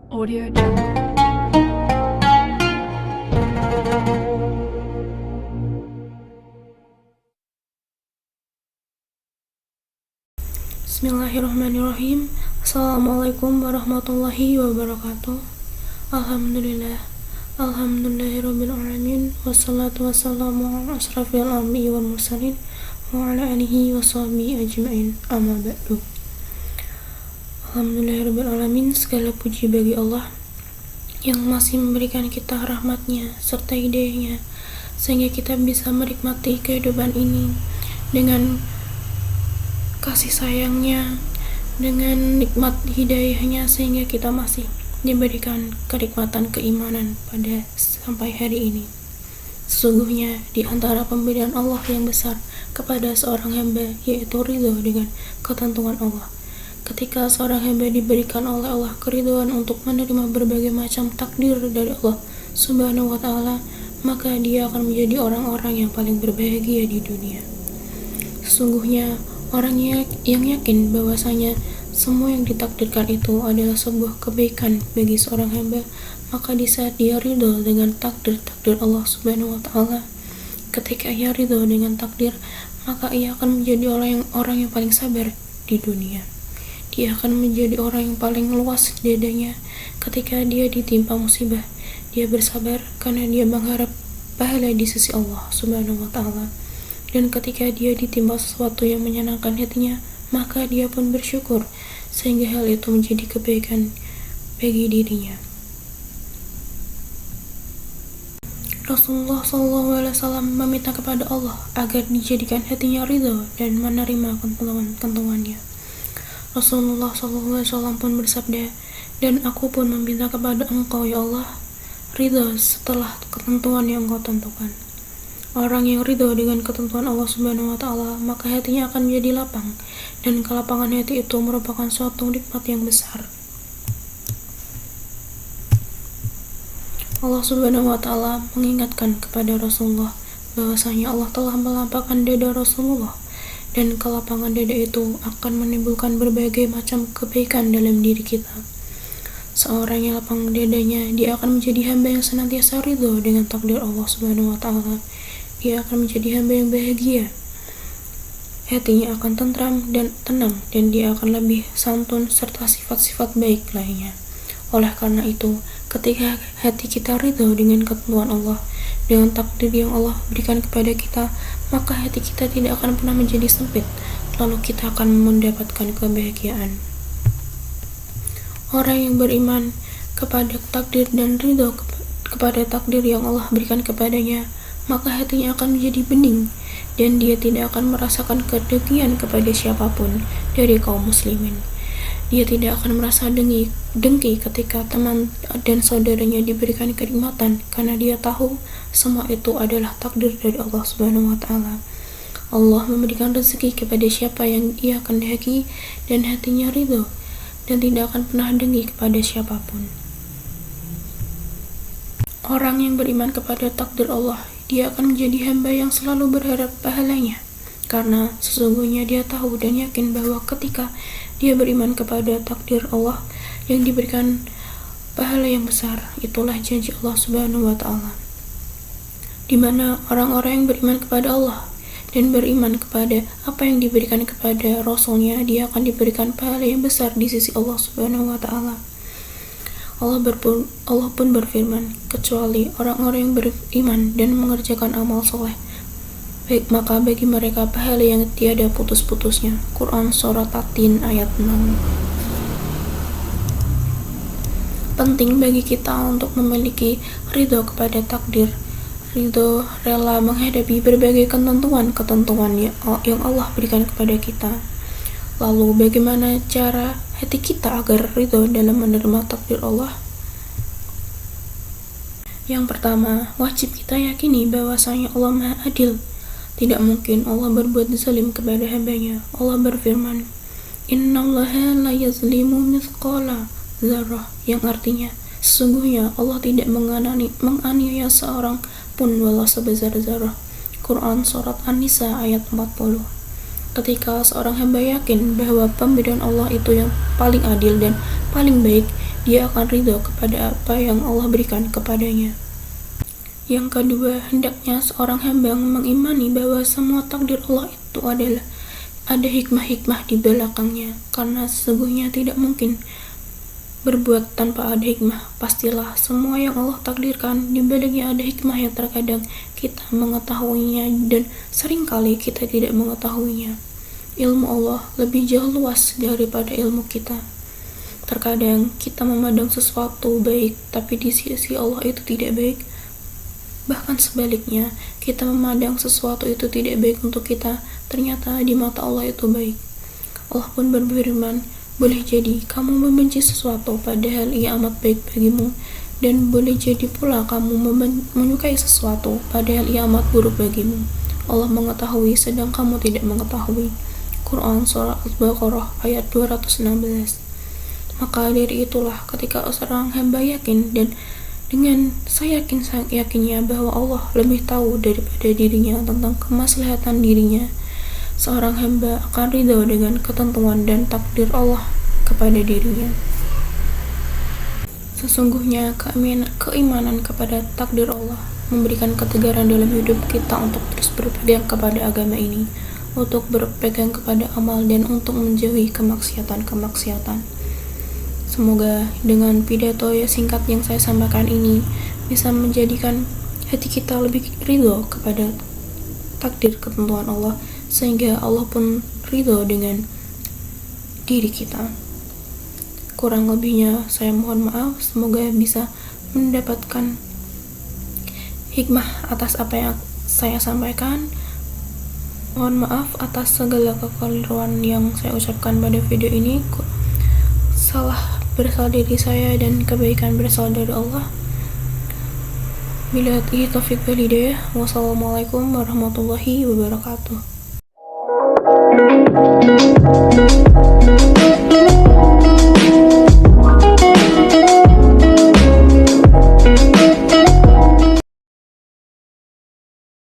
Audio Jungle. Bismillahirrahmanirrahim. Assalamualaikum warahmatullahi wabarakatuh. Alhamdulillah. Alhamdulillahirabbil alamin. Wassalatu wassalamu ala asrafil anbiya'i wal mursalin wa ala alihi washabihi ajmain. Amma ba'du. Alhamdulillahirabbil alamin. Segala puji bagi Allah yang masih memberikan kita rahmatnya serta hidayahnya sehingga kita bisa menikmati kehidupan ini dengan kasih sayangnya, dengan nikmat hidayahnya sehingga kita masih diberikan kenikmatan keimanan pada sampai hari ini. Sesungguhnya di antara pemberian Allah yang besar kepada seorang hamba yaitu ridho dengan ketentuan Allah. Ketika seorang hamba diberikan oleh Allah keridhaan untuk menerima berbagai macam takdir dari Allah Subhanahu wa ta'ala, maka dia akan menjadi orang-orang yang paling berbahagia di dunia. Sesungguhnya orang yang yakin bahwasanya semua yang ditakdirkan itu adalah sebuah kebaikan bagi seorang hamba, maka di saat dia ridho dengan takdir Allah Subhanahu wa ta'ala, ketika ia ridho dengan takdir, maka ia akan menjadi orang yang paling sabar di dunia. Dia akan menjadi orang yang paling luas dadanya ketika dia ditimpa musibah. Dia bersabar karena dia mengharap pahala di sisi Allah Subhanahu wa ta'ala. Dan ketika dia ditimpa sesuatu yang menyenangkan hatinya, maka dia pun bersyukur sehingga hal itu menjadi kebaikan bagi dirinya. Rasulullah SAW meminta kepada Allah agar dijadikan hatinya ridho dan menerima ketentuannya. Rasulullah SAW pun bersabda, "Dan aku pun meminta kepada Engkau ya Allah, ridho setelah ketentuan yang Engkau tentukan." Orang yang ridho dengan ketentuan Allah Subhanahu wa ta'ala, maka hatinya akan menjadi lapang, dan kelapangan hati itu merupakan suatu nikmat yang besar. Allah Subhanahu wa ta'ala mengingatkan kepada Rasulullah bahwasanya Allah telah melapangkan dada Rasulullah, dan kelapangan dada itu akan menimbulkan berbagai macam kebaikan dalam diri kita. Seorang yang lapang dadanya, dia akan menjadi hamba yang senantiasa ridho dengan takdir Allah Subhanahu wa ta'ala. Dia akan menjadi hamba yang bahagia. Hatinya akan tentram dan tenang, dan dia akan lebih santun serta sifat-sifat baik lainnya. Oleh karena itu, ketika hati kita ridho dengan ketentuan Allah, dengan takdir yang Allah berikan kepada kita, maka hati kita tidak akan pernah menjadi sempit, lalu kita akan mendapatkan kebahagiaan. Orang yang beriman kepada takdir dan ridho kepada takdir yang Allah berikan kepadanya, maka hatinya akan menjadi bening, dan dia tidak akan merasakan kedengkian kepada siapapun dari kaum muslimin. Dia tidak akan merasa dengki ketika teman dan saudaranya diberikan kenikmatan, karena dia tahu semua itu adalah takdir dari Allah Subhanahu wa ta'ala. Allah memberikan rezeki kepada siapa yang ia kehendaki, dan hatinya ridho dan tidak akan pernah dengki kepada siapapun. Orang yang beriman kepada takdir Allah, dia akan menjadi hamba yang selalu berharap pahalanya, karena sesungguhnya dia tahu dan yakin bahwa ketika dia beriman kepada takdir Allah yang diberikan pahala yang besar, itulah janji Allah Subhanahu wa ta'ala, di mana orang-orang yang beriman kepada Allah dan beriman kepada apa yang diberikan kepada Rasulnya, dia akan diberikan pahala yang besar di sisi Allah Subhanahu wa ta'ala. Allah pun berfirman, kecuali orang-orang yang beriman dan mengerjakan amal soleh, maka bagi mereka pahala yang tiada putus-putusnya. Quran Surat At-Tin ayat 6. Penting bagi kita untuk memiliki ridho kepada takdir, ridho rela menghadapi berbagai ketentuan yang Allah berikan kepada kita. Lalu bagaimana cara hati kita agar ridho dalam menerima takdir Allah? Yang pertama, wajib kita yakini bahwasanya Allah Maha Adil. Tidak mungkin Allah berbuat zalim kepada hambanya. Allah berfirman, "Innallaha la yazlimu mithqala dzarrah," yang artinya, sesungguhnya Allah tidak menganiaya seorang pun walau sebesar zarah. Quran Surat An-Nisa ayat 40. Ketika seorang hamba yakin bahwa pemberian Allah itu yang paling adil dan paling baik, dia akan ridho kepada apa yang Allah berikan kepadanya. Yang kedua, hendaknya seorang hamba mengimani bahwa semua takdir Allah itu adalah ada hikmah-hikmah di belakangnya, karena sesungguhnya tidak mungkin berbuat tanpa ada hikmah. Pastilah semua yang Allah takdirkan di baliknya ada hikmah yang terkadang kita mengetahuinya dan seringkali kita tidak mengetahuinya. Ilmu Allah lebih jauh luas daripada ilmu kita. Terkadang kita memandang sesuatu baik, tapi di sisi Allah itu tidak baik. Bahkan sebaliknya, kita memandang sesuatu itu tidak baik untuk kita, ternyata di mata Allah itu baik. Allah pun berfirman, boleh jadi kamu membenci sesuatu padahal ia amat baik bagimu, dan boleh jadi pula kamu menyukai sesuatu padahal ia amat buruk bagimu. Allah mengetahui sedang kamu tidak mengetahui. Quran Surah Al-Baqarah ayat 216. Maka dari itulah ketika seorang hamba yakin dan dengan yakinnya bahwa Allah lebih tahu daripada dirinya tentang kemaslahatan dirinya, seorang hamba akan ridho dengan ketentuan dan takdir Allah kepada dirinya. Sesungguhnya keimanan kepada takdir Allah memberikan ketegaran dalam hidup kita untuk terus berpegang kepada agama ini, untuk berpegang kepada amal dan untuk menjauhi kemaksiatan. Semoga dengan pidato singkat yang saya sampaikan ini bisa menjadikan hati kita lebih ridho kepada takdir ketentuan Allah, sehingga Allah pun ridho dengan diri kita. Kurang lebihnya saya mohon maaf. Semoga bisa mendapatkan hikmah atas apa yang saya sampaikan. Mohon maaf atas segala kekeliruan yang saya ucapkan pada video ini. Salah berasal dari saya dan kebaikan berasal dari Allah. Billahi taufiq wal hidayah. Wassalamualaikum warahmatullahi wabarakatuh.